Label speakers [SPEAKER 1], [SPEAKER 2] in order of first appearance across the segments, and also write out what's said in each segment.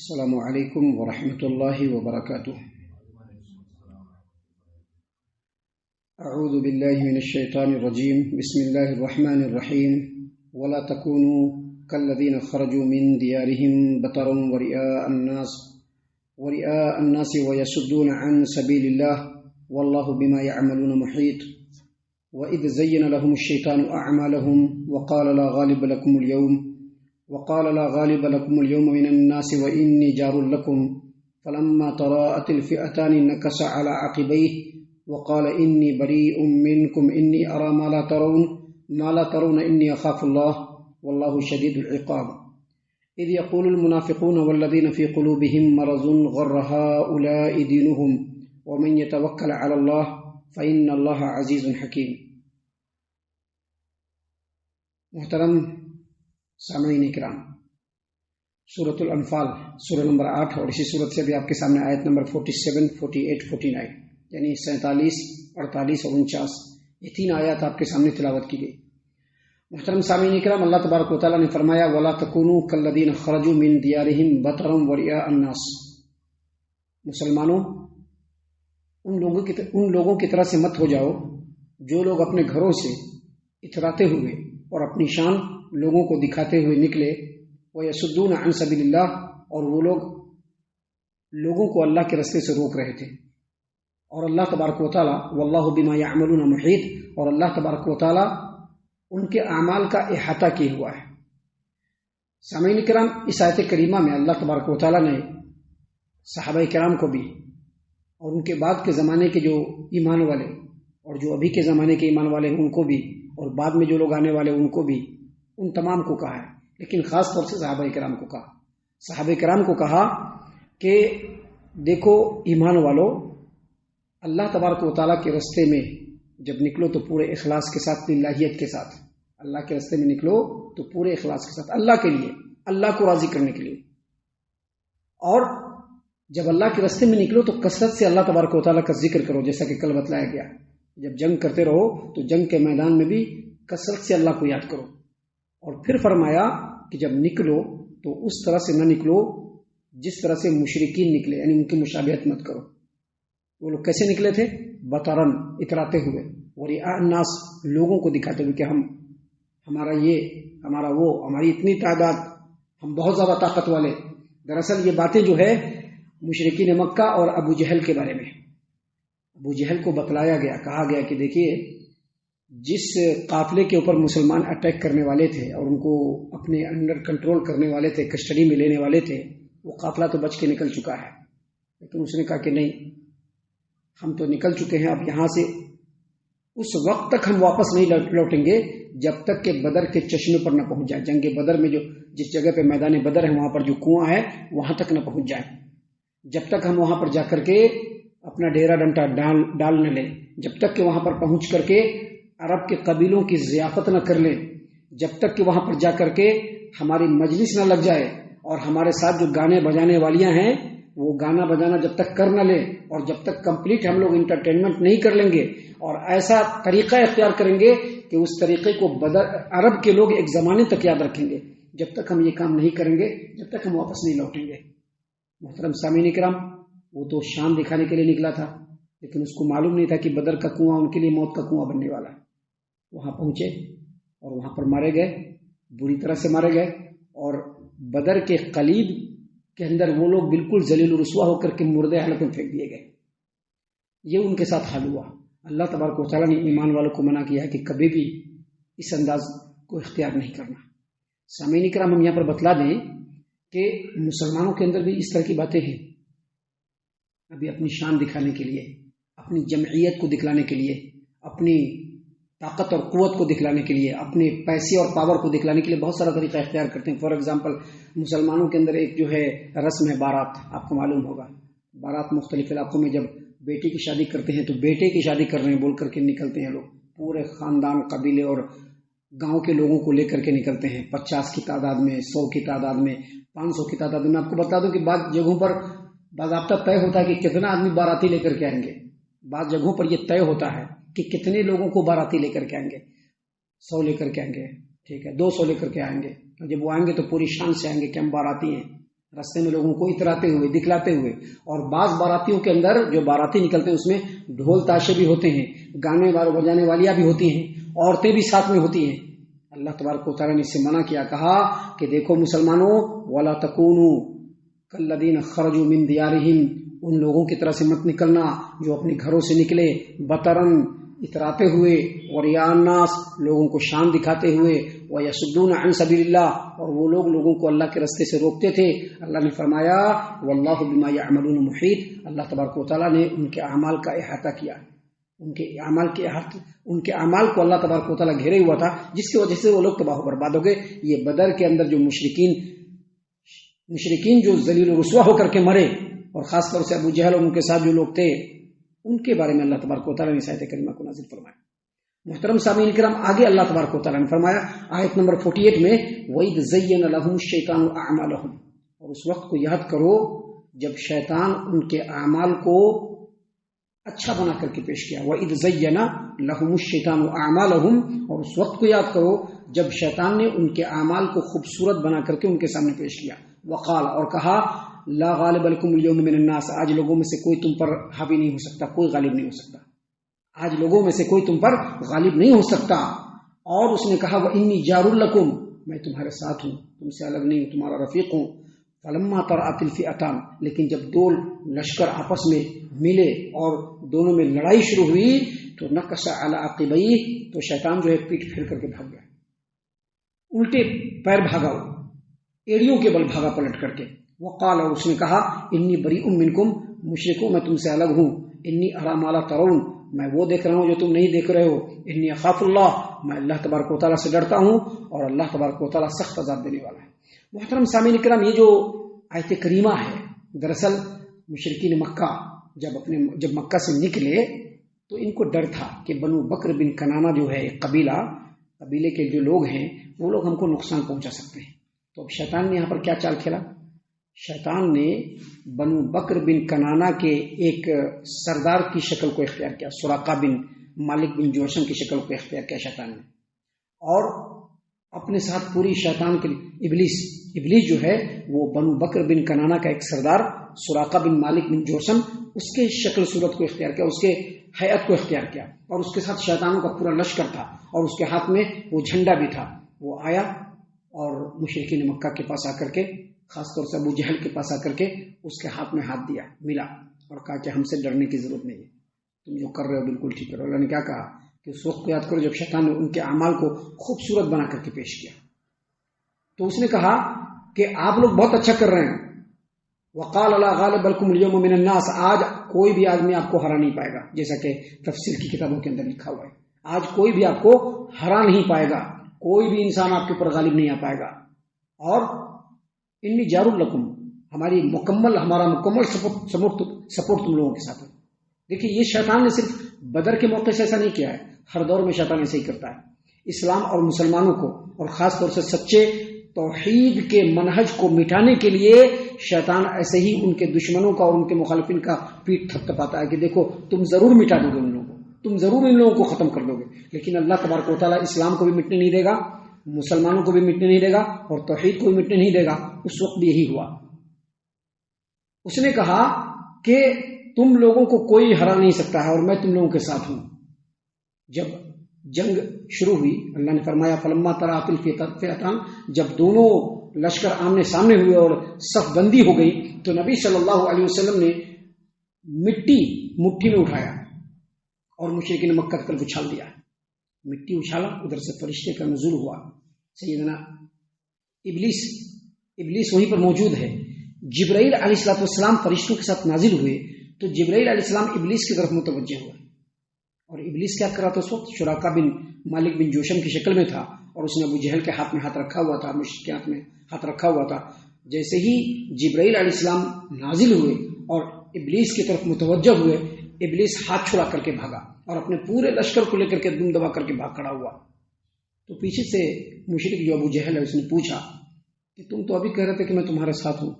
[SPEAKER 1] السلام علیکم ورحمۃ اللہ وبرکاتہ۔ اعوذ باللہ من الشیطان الرجیم، بسم اللہ الرحمن الرحیم۔ ولا تکونوا كالذین خرجوا من دیارهم بطرا ورئاء الناس ويصدون عن سبیل اللہ واللہ بما يعملون محیط۔ وإذ زين لهم الشيطان أعمالهم وقال لا غالب لكم اليوم من الناس وإني جار لكم فلما تراءت الفئتان نكص على عقبيه وقال إني بريء منكم إني أرى ما لا ترون إني أخاف الله والله شديد العقاب۔ إذ يقول المنافقون والذين في قلوبهم مرض غر هؤلاء دينهم ومن يتوكل على الله فإن الله عزيز حكيم۔ محترم سامعین کرام، سورۃ الانفال سورہ نمبر 8 اور اسی سورت سے بھی آپ کے سامنے آیت نمبر 47، 48، 49 یعنی 47، 48 اور 49 یہ تین آیات آپ کے سامنے تلاوت کی گئی۔ محترم سامعین کرام، اللہ تبارک و تعالیٰ نے فرمایا وَلَا تَكُونُوا كَالَّذِينَ خَرَجُوا مِن دِيَارِهِمْ بَطَرًا وَرِئَاءَ النَّاسِ، مسلمانوں ان لوگوں کی طرح سے مت ہو جاؤ جو لوگ اپنے گھروں سے اتراتے ہوئے اور اپنی شان لوگوں کو دکھاتے ہوئے نکلے، وَيَصُدُّونَ عَن سَبِيلِ اللَّهِ، اور وہ لوگ لوگوں کو اللہ کے راستے سے روک رہے تھے۔ اور اللہ تبارک و تعالیٰ وَاللَّهُ بِمَا يَعْمَلُونَ مُحِيطٌ، اور اللہ تبارک و تعالیٰ ان کے اعمال کا احاطہ کیے ہوا ہے۔ سامعین کرام، اس آیت کریمہ میں اللہ تبارک و تعالیٰ نے صحابہ کرام کو بھی اور ان کے بعد کے زمانے کے جو ایمان والے اور جو ابھی کے زمانے کے ایمان والے ان کو بھی اور بعد میں جو لوگ آنے والے ان کو بھی، ان تمام کو کہا ہے، لیکن خاص طور سے صحابہ کرام کو کہا۔ صحابہ کرام کو کہا کہ دیکھو ایمان والو، اللہ تبارک و تعالیٰ کے راستے میں جب نکلو تو پورے اخلاص کے ساتھ، للہیت کے ساتھ اللہ کے راستے میں نکلو تو پورے اخلاص کے ساتھ اللہ کے لیے، اللہ کو راضی کرنے کے لیے۔ اور جب اللہ کے راستے میں نکلو تو کثرت سے اللہ تبارک و تعالیٰ کا ذکر کرو، جیسا کہ کل بتلایا گیا۔ جب جنگ کرتے رہو تو جنگ کے میدان میں بھی کثرت سے اللہ کو یاد کرو۔ اور پھر فرمایا کہ جب نکلو تو اس طرح سے نہ نکلو جس طرح سے مشرکین نکلے، یعنی ان کی مشابہت مت کرو۔ وہ لوگ کیسے نکلے تھے؟ بطرن، اتراتے ہوئے، ورئاء الناس، لوگوں کو دکھاتے ہوئے کہ ہمارا یہ، ہمارا وہ، ہماری اتنی تعداد، ہم بہت زیادہ طاقت والے۔ دراصل یہ باتیں جو ہے مشرکین مکہ اور ابو جہل کے بارے میں، ابو جہل کو بتلایا گیا، کہا گیا کہ دیکھیے جس قافلے کے اوپر مسلمان اٹیک کرنے والے تھے اور ان کو اپنے انڈر کنٹرول کرنے والے تھے، کسٹڈی میں لینے والے تھے، وہ قافلہ تو بچ کے نکل چکا ہے، لیکن اس نے کہا کہ نہیں، ہم تو نکل چکے ہیں، اب یہاں سے اس وقت تک ہم واپس نہیں لوٹیں گے جب تک کہ بدر کے چشمے پر نہ پہنچ جائے، جنگ بدر میں جو جس جگہ پہ میدان بدر ہے وہاں پر جو کنواں ہے وہاں تک نہ پہنچ جائے۔ جب تک ہم وہاں پر جا کر کے اپنا ڈیرا ڈنٹا ڈال نہ لیں، جب تک کہ وہاں پر پہنچ کر کے عرب کے قبیلوں کی ضیافت نہ کر لیں، جب تک کہ وہاں پر جا کر کے ہماری مجلس نہ لگ جائے اور ہمارے ساتھ جو گانے بجانے والیاں ہیں وہ گانا بجانا جب تک کر نہ لیں، اور جب تک کمپلیٹ ہم لوگ انٹرٹینمنٹ نہیں کر لیں گے اور ایسا طریقہ اختیار کریں گے کہ اس طریقے کو عرب کے لوگ ایک زمانے تک یاد رکھیں گے، جب تک ہم یہ کام نہیں کریں گے جب تک ہم واپس نہیں لوٹیں گے۔ محترم سامعین کرام، وہ تو شان دکھانے کے لیے نکلا تھا، لیکن اس کو معلوم نہیں تھا کہ بدر کا کنواں ان کے لیے موت کا کنواں بننے والا ہے۔ وہاں پہنچے اور وہاں پر مارے گئے، بری طرح سے مارے گئے، اور بدر کے قلیب کے اندر وہ لوگ بالکل ذلیل و رسوا ہو کر کے مردے حالت میں پھینک دیے گئے۔ یہ ان کے ساتھ حال ہوا۔ اللہ تبارک و تعالیٰ نے ایمان والوں کو منع کیا ہے کہ کبھی بھی اس انداز کو اختیار نہیں کرنا۔ سامعین کرام، ہم یہاں پر بتلا دیں کہ مسلمانوں کے اندر بھی اس طرح کی باتیں ہیں، ابھی اپنی شان دکھانے کے لیے، اپنی جمعیت کو دکھلانے کے لیے، اپنی طاقت اور قوت کو دکھلانے کے لیے، اپنے پیسے اور پاور کو دکھلانے کے لیے بہت سارا طریقہ اختیار کرتے ہیں۔ فار ایگزامپل، مسلمانوں کے اندر ایک جو ہے رسم ہے بارات، آپ کو معلوم ہوگا، بارات مختلف علاقوں میں جب بیٹی کی شادی کرتے ہیں تو بیٹے کی شادی کر رہے ہیں بول کر کے نکلتے ہیں لوگ، پورے خاندان، قبیلے اور گاؤں کے لوگوں کو لے کر کے نکلتے ہیں، 50 کی تعداد میں، 100 کی تعداد میں، 500 کی تعداد میں۔ آپ کو بتا دوں کہ بعض جگہوں پر باضابطہ طے ہوتا ہے کہ کتنا آدمی باراتی لے کر کے آئیں گے، بعض جگہوں پر یہ طے ہوتا ہے کہ کتنے لوگوں کو باراتی لے کر کے آئیں گے، 100 لے کر کے آئیں گے، ٹھیک ہے، 200 لے کر کے آئیں گے، جب وہ آئیں گے تو پوری شان سے آئیں گے کہ ہم باراتی ہیں، راستے میں لوگوں کو اتراتے ہوئے دکھلاتے ہوئے. اور بعض باراتیوں کے اندر جو باراتی نکلتے ہیں اس میں ڈھول تاشے بھی ہوتے ہیں, گانے بجانے والیاں بھی ہوتی ہیں, عورتیں بھی ساتھ میں ہوتی ہیں. اللہ تبارک و تعالیٰ نے اس سے منع کیا, کہا کہ دیکھو مسلمانوں, وَلَا تَكُونُوا كَالَّذِينَ خَرَجُوا مِن دِيَارِهِمْ, ان لوگوں کی طرح سے مت نکلنا جو اپنے گھروں سے نکلے بطرن اتراتے ہوئے, وَرِيَاءَ النَّاسِ, لوگوں کو شان دکھاتے ہوئے, وَيَصُدُّونَ عَن سَبِيلِ اللَّهِ, اور وہ لوگوں کو اللہ کے راستے سے روکتے تھے. اللہ نے فرمایا وَاللَّهُ بِمَا يَعْمَلُونَ مُحِيطٌ, اللہ تبارک و تعالیٰ نے ان کے اعمال کا احاطہ کیا. ان کے اعمال کو اللہ تبارک و تعالیٰ گھیرے ہوا تھا, جس کی وجہ سے وہ لوگ تباہ و برباد ہو گئے. یہ بدر کے اندر جو مشرکین جو ذلیل و رسوا ہو کر کے مرے, اور خاص طور سے ابو جہل اور ان کے ساتھ جو لوگ تھے, ان کے بارے میں اللہ تبارک و تعالیٰ نے آیت کریمہ کو نازل فرمایا. محترم سامعین کرام, آگے اللہ تبارک و تعالیٰ نے فرمایا آیت نمبر 48 میں, وَإِذْ زَيَّنَ لَهُمُ الشَّيْطَانُ أَعْمَالَهُمْ, اور اس وقت کو یاد کرو جب شیطان ان کے اعمال کو اچھا بنا کر کے پیش کیا. وَإِذْ زَيَّنَ لَهُمُ الشَّيْطَانُ أَعْمَالَهُمْ, اور اس وقت کو یاد کرو جب شیطان نے ان کے اعمال کو خوبصورت بنا کر کے ان کے سامنے پیش کیا. وقال, اور کہا, لا غالب لکم اليوم من الناس, آج لوگوں میں سے کوئی تم پر حاوی نہیں ہو سکتا, کوئی غالب نہیں ہو سکتا, آج لوگوں میں سے کوئی تم پر غالب نہیں ہو سکتا. اور اس نے کہا وانی جار لکم, میں تمہارے ساتھ ہوں, تم سے الگ نہیں ہوں, تمہارا رفیق ہوں. فلما ترأت الفئتان, لیکن جب دو لشکر آپس میں ملے اور دونوں میں لڑائی شروع ہوئی, تو نکص علی عقبیہ, تو شیطان جو ہے پیٹ پھیر کر کے بھاگ گیا, الٹے پیر بھاگا, ایڑیوں کے بل بھاگا پلٹ کر کے. وقال, اور اس نے کہا, انی بریء منکم, مشرکو میں تم سے الگ ہوں. انی ارى ما لا ترون, میں وہ دیکھ رہا ہوں جو تم نہیں دیکھ رہے ہو. انی اخاف اللہ, میں اللہ تبارک و تعالیٰ سے ڈرتا ہوں, اور اللہ تبارک و تعالیٰ سخت عذاب دینے والا ہے. محترم سامعین کرام, یہ جو آیت کریمہ ہے, دراصل مشرکین مکہ جب مکہ سے نکلے تو ان کو ڈر تھا کہ بنو بکر بن کنانہ جو ہے ایک قبیلے کے جو لوگ ہیں, وہ لوگ ہم کو نقصان پہنچا سکتے ہیں. تو اب شیطان نے یہاں پر کیا چال کھیلا, شیطان نے بنو بکر بن کنانہ کے ایک سردار کی شکل کو اختیار کیا, سراقہ بن مالک بن جوشم کی شکل کو اختیار کیا شیطان نے, اور اپنے ساتھ پوری شیطان کے ابلیس جو ہے وہ بنو بکر بن کنانہ کا ایک سردار سراقہ بن مالک بن جوشم, اس کے شکل صورت کو اختیار کیا, اس کے حیات کو اختیار کیا, اور اس کے ساتھ شیطانوں کا پورا لشکر تھا, اور اس کے ہاتھ میں وہ جھنڈا بھی تھا. وہ آیا اور مشرکین مکہ کے پاس آ کر کے, خاص طور سے ابو جہل کے پاس آ کر کے اس کے ہاتھ میں ہاتھ دیا, ملا, اور کہا کہ ہم سے ڈرنے کی ضرورت نہیں ہے, تم جو کر رہے ہو بالکل ٹھیک کرو. اللہ نے کیا کہا کہ اس وقت کو یاد کرو جب شیطان نے ان کے اعمال کو خوبصورت بنا کر کے پیش کیا. تو اس نے کہا کہ آپ لوگ بہت اچھا کر رہے ہیں. وقال لا غالب لکم اليوم من الناس, آج کوئی بھی آدمی آپ کو ہرا نہیں پائے گا, جیسا کہ تفسیر کی کتابوں کے اندر لکھا ہوا ہے. آج کوئی بھی آپ کو ہرا نہیں پائے گا, کوئی بھی انسان آپ کے اوپر غالب نہیں آ پائے گا. اور انی جار لکم, ہمارا مکمل سپورٹ تم لوگوں کے ساتھ ہے. دیکھیے, یہ شیطان نے صرف بدر کے موقع سے ایسا نہیں کیا ہے, ہر دور میں شیطان ایسے ہی کرتا ہے. اسلام اور مسلمانوں کو, اور خاص طور سے سچے توحید کے منہج کو مٹانے کے لیے شیطان ایسے ہی ان کے دشمنوں کا اور ان کے مخالفین کا پیٹ تھپتھپاتا ہے کہ دیکھو تم ضرور مٹا دو گے ان لوگوں کو, تم ضرور ان لوگوں کو ختم کر دو گے. لیکن اللہ تبارک و تعالیٰ اسلام کو بھی مٹنے نہیں دے گا, مسلمانوں کو بھی مٹنے نہیں دے گا, اور توحید کو بھی مٹنے نہیں دے گا. اس وقت بھی یہی ہوا. اس نے کہا کہ تم لوگوں کو کوئی ہرا نہیں سکتا ہے, اور میں تم لوگوں کے ساتھ ہوں. جب جنگ شروع ہوئی, اللہ نے فرمایا فلما ترأت الفئتان, جب دونوں لشکر آمنے سامنے ہوئے اور صف بندی ہو گئی, تو نبی صلی اللہ علیہ وسلم نے مٹی میں اٹھایا اور مشرکین مکہ کی طرف اچھال دیا. مٹی اچھالا, ادھر سے فرشتے کا نزول ہوا. سیدنا ابلیس وہیں پر موجود ہے. جبرائیل علیہ السلام فرشتوں کے ساتھ نازل ہوئے, تو جبرائیل علیہ السلام ابلیس کی طرف متوجہ ہوئے. اور ابلیس کیا کر رہا تھا اس وقت, شراکا بن مالک بن جوشم کی شکل میں تھا, اور اس نے ابو جہل کے ہاتھ میں ہاتھ رکھا ہوا تھا, مشرک کے ہاتھ میں ہاتھ رکھا ہوا تھا. جیسے ہی جبرائیل علیہ السلام نازل ہوئے اور ابلیس کی طرف متوجہ ہوئے, ابلیس ہاتھ چھڑا کر کے بھاگا, اور اپنے پورے لشکر کو لے کر کے دم دبا کر کے بھاگ کھڑا ہوا. تو پیچھے سے مشرک جو ابو جہل ہے اس نے پوچھا کہ تم تو ابھی کہہ رہے تھے کہ میں تمہارے ساتھ ہوں,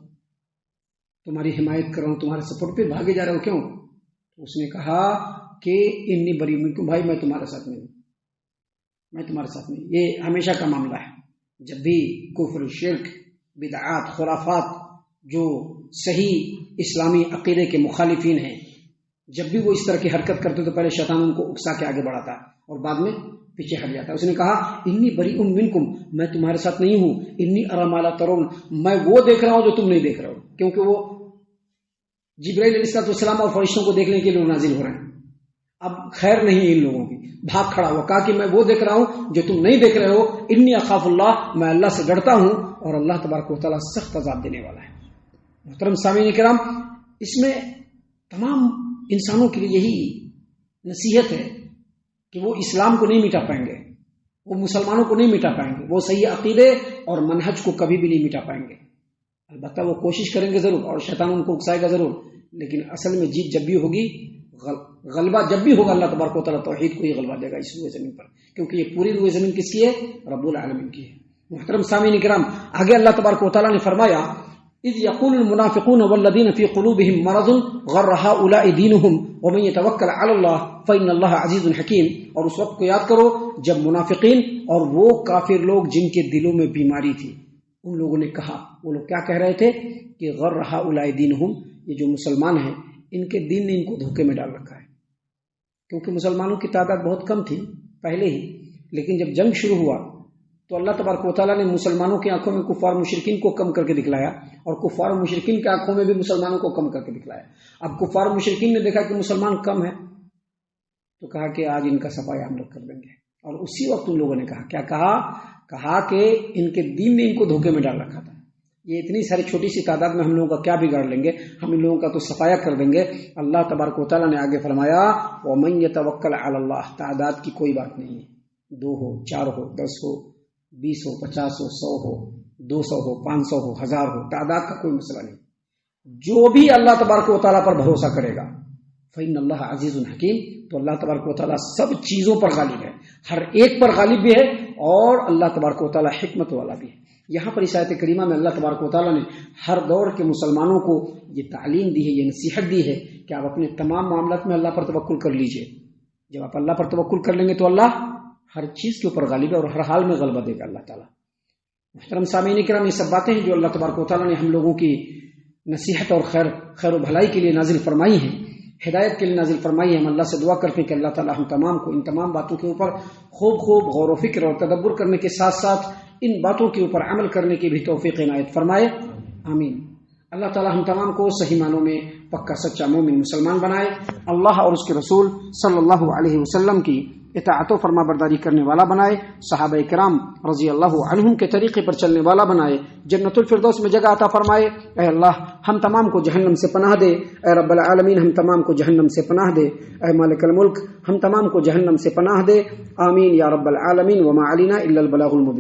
[SPEAKER 1] تمہاری حمایت کر رہا ہوں, تمہارے سپورٹ پہ بھاگے جا رہے ہو, کیوں؟ تو اس نے کہا کہ انی بری منکم, بھائی میں تمہارے ساتھ نہیں ہوں, میں تمہارے ساتھ نہیں. یہ ہمیشہ کا معاملہ ہے, جب بھی کفر, شرک, بدعات, خرافات جو صحیح اسلامی عقیدے کے مخالفین ہیں، جب بھی وہ اس طرح کی حرکت کرتے تو پہلے شیطان ان کو اکسا کے آگے بڑھاتا ہے اور بعد میں پیچھے ہٹ جاتا ہے۔ اس نے کہا انی بریء منکم، میں تمہارے ساتھ نہیں ہوں، انی اری ما لا ترون، میں وہ دیکھ رہا ہوں جو تم نہیں دیکھ رہے ہو، کیونکہ وہ جبرائیل علیہ السلام اور فرشتوں کو دیکھنے کے لیے نازل ہو رہے ہیں۔ اب خیر نہیں ہے ان لوگوں کی، بھاگ کھڑا ہوا، کہا کہ میں وہ دیکھ رہا ہوں جو تم نہیں دیکھ رہے ہو، انی اخاف اللہ، میں اللہ سے ڈرتا ہوں اور اللہ تبارک و تعالیٰ سخت عذاب دینے والا ہے۔ محترم سامعین کرام، اس میں تمام انسانوں کے لیے یہی نصیحت ہے کہ وہ اسلام کو نہیں مٹا پائیں گے، وہ مسلمانوں کو نہیں مٹا پائیں گے، وہ صحیح عقیدے اور منہج کو کبھی بھی نہیں مٹا پائیں گے۔ البتہ وہ کوشش کریں گے ضرور اور شیطان ان کو اکسائے گا ضرور، لیکن اصل میں جیت جب بھی ہوگی، غلبہ جب بھی ہوگا، اللہ تبارک و تعالیٰ توحید کو ہی غلبہ دے گا اس روئے زمین پر، کیونکہ یہ پوری روئے زمین کس کی ہے؟ رب العالمین کی ہے۔ محترم سامعین کرام، آگے اللہ تبارک و تعالیٰ نے فرمایا اذ یقول المنافقون والذین فی قلوبہم مرض غر ہؤلاء دینہم ومن یتوکل علی اللہ فإن اللہ عزیز حکیم، اور اس وقت کو یاد کرو جب منافقین اور وہ کافر لوگ جن کے دلوں میں بیماری تھی، ان لوگوں نے کہا، وہ لوگ کیا کہہ رہے تھے کہ غر ہؤلاء دینہم، یہ جو مسلمان ہیں ان کے دین نے ان کو دھوکے میں ڈال رکھا ہے، کیونکہ مسلمانوں کی تعداد بہت کم تھی پہلے ہی، لیکن جب جنگ شروع ہوا تو اللہ تبارک و تعالیٰ نے مسلمانوں کی آنکھوں میں کفار مشرکین کو کم کر کے دکھلایا، اور کفار مشرکین کی آنکھوں میں بھی مسلمانوں کو کم کر کے دکھلایا۔ اب کفار مشرکین نے دیکھا کہ مسلمان کم ہے تو کہا کہ آج ان کا صفائی ہم لوگ کر دیں گے، اور اسی وقت ان لوگوں نے کہا، کیا کہا کہ ان کے دین نے ان کو دھوکے میں ڈال رکھا تھا، یہ اتنی ساری چھوٹی سی تعداد میں ہم لوگوں کا کیا بگاڑ لیں گے، ہم ان لوگوں کا تو صفایا کر دیں گے۔ اللہ تبارک و تعالیٰ نے آگے فرمایا وَمَن يَتَوَكَّلْ عَلَى اللَّهِ، تعداد کی کوئی بات نہیں ہے، 2 ہو 4 ہو 10 ہو 20 ہو 50 ہو 100 ہو 200 ہو 500 ہو 1000 ہو، تعداد کا کوئی مسئلہ نہیں۔ جو بھی اللہ تبارک و تعالیٰ پر بھروسہ کرے گا فإن اللہ عزیز حکیم، تو اللہ تبارک و تعالیٰ سب چیزوں پر غالب ہے، ہر ایک پر غالب بھی ہے، اور اللہ تبارک و تعالیٰ حکمت والا بھی ہے۔ یہاں پر اس آیت کریمہ میں اللہ تبارک و تعالیٰ نے ہر دور کے مسلمانوں کو یہ تعلیم دی ہے، یہ نصیحت دی ہے کہ آپ اپنے تمام معاملات میں اللہ پر توکل کر لیجئے۔ جب آپ اللہ پر توکل کر لیں گے تو اللہ ہر چیز کے اوپر غالب ہے اور ہر حال میں غلبہ دے گا اللہ تعالیٰ۔ محترم سامعین کرام، یہ سب باتیں ہیں جو اللہ تبارک و تعالیٰ نے ہم لوگوں کی نصیحت اور خیر و بھلائی کے لیے نازل فرمائی ہیں، ہدایت کے لیے نازل فرمائی ہے۔ ہم اللہ سے دعا کرتے ہیں کہ اللہ تعالیٰ ہم تمام کو ان تمام باتوں کے اوپر خوب غور و فکر اور تدبر کرنے کے ساتھ ساتھ ان باتوں کے اوپر عمل کرنے کی بھی توفیق عنایت فرمائے، آمین۔ اللہ تعالیٰ ہم تمام کو صحیح معنوں میں پکا سچا مومن مسلمان بنائے، اللہ اور اس کے رسول صلی اللہ علیہ وسلم کی اطاعت و فرما برداری کرنے والا بنائے، صحابہ کرام رضی اللہ عنہم کے طریقے پر چلنے والا بنائے، جنت الفردوس میں جگہ عطا فرمائے۔ اے اللہ ہم تمام کو جہنم سے پناہ دے، اے رب العالمین ہم تمام کو جہنم سے پناہ دے، اے مالک الملک ہم تمام کو جہنم سے پناہ دے، آمین یا رب العالمین۔ وما علینا الا البلاغ المبین۔